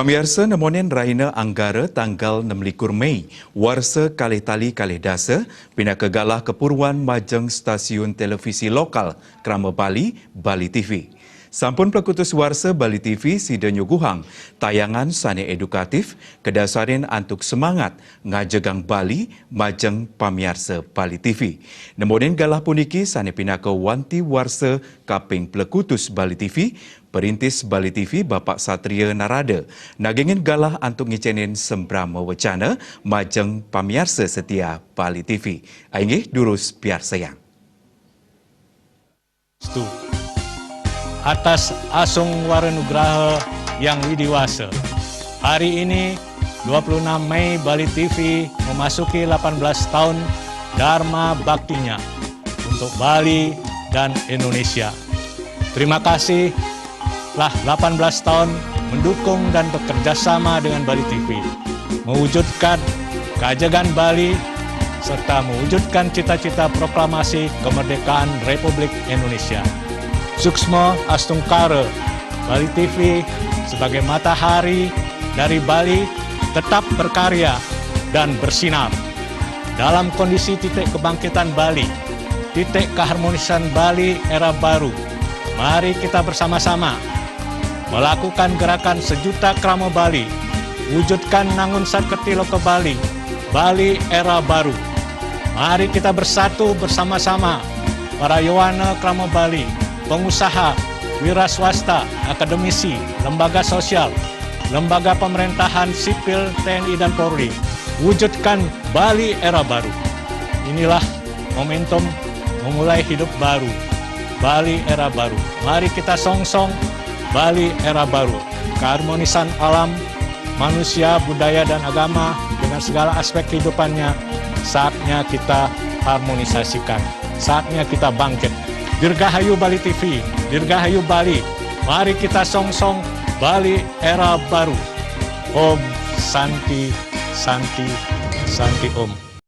Pemirsa namonen Raina Anggara tanggal 26 Mei, warsa kalih tali kalih dasa, pina kegalah kepuruan majeng stasiun televisi lokal Krama Bali, Bali TV. Sampun pelekutus warsa Bali TV sida nyuguhang, tayangan sane edukatif, kedasarin antuk semangat ngajegang Bali majeng pamiarsa Bali TV. Namonen galah puniki sane pinaka wanti warsa kaping pelekutus Bali TV, Perintis Bali TV Bapak Satria Narada nagingin galah antuk ngicenin sembrama wacana majeng pamiarsa setia Bali TV. Ainggih durus biar sayang. Atas Asung Waranugraha yang widiwasa. Hari ini 26 Mei Bali TV memasuki 18 tahun Dharma Baktinya untuk Bali dan Indonesia. Terima kasih telah 18 tahun mendukung dan bekerja sama dengan Bali TV, mewujudkan keajegan Bali serta mewujudkan cita-cita proklamasi kemerdekaan Republik Indonesia. Suksma Astungkara, Bali TV sebagai matahari dari Bali tetap berkarya dan bersinar. Dalam kondisi titik kebangkitan Bali, titik keharmonisan Bali era baru, mari kita bersama-sama melakukan gerakan sejuta krama Bali, wujudkan nangun saketilo ke Bali, Bali era baru. Mari kita bersatu bersama-sama, para Yowana krama Bali, pengusaha, wira swasta, akademisi, lembaga sosial, lembaga pemerintahan sipil TNI dan Polri, wujudkan Bali era baru. Inilah momentum memulai hidup baru, Bali era baru. Mari kita song-song Bali era baru, keharmonisan alam, manusia, budaya, dan agama dengan segala aspek kehidupannya, saatnya kita harmonisasikan, saatnya kita bangkit. Dirgahayu Bali TV, Dirgahayu Bali, mari kita song-song Bali era baru. Om Santi, Santi, Santi Om.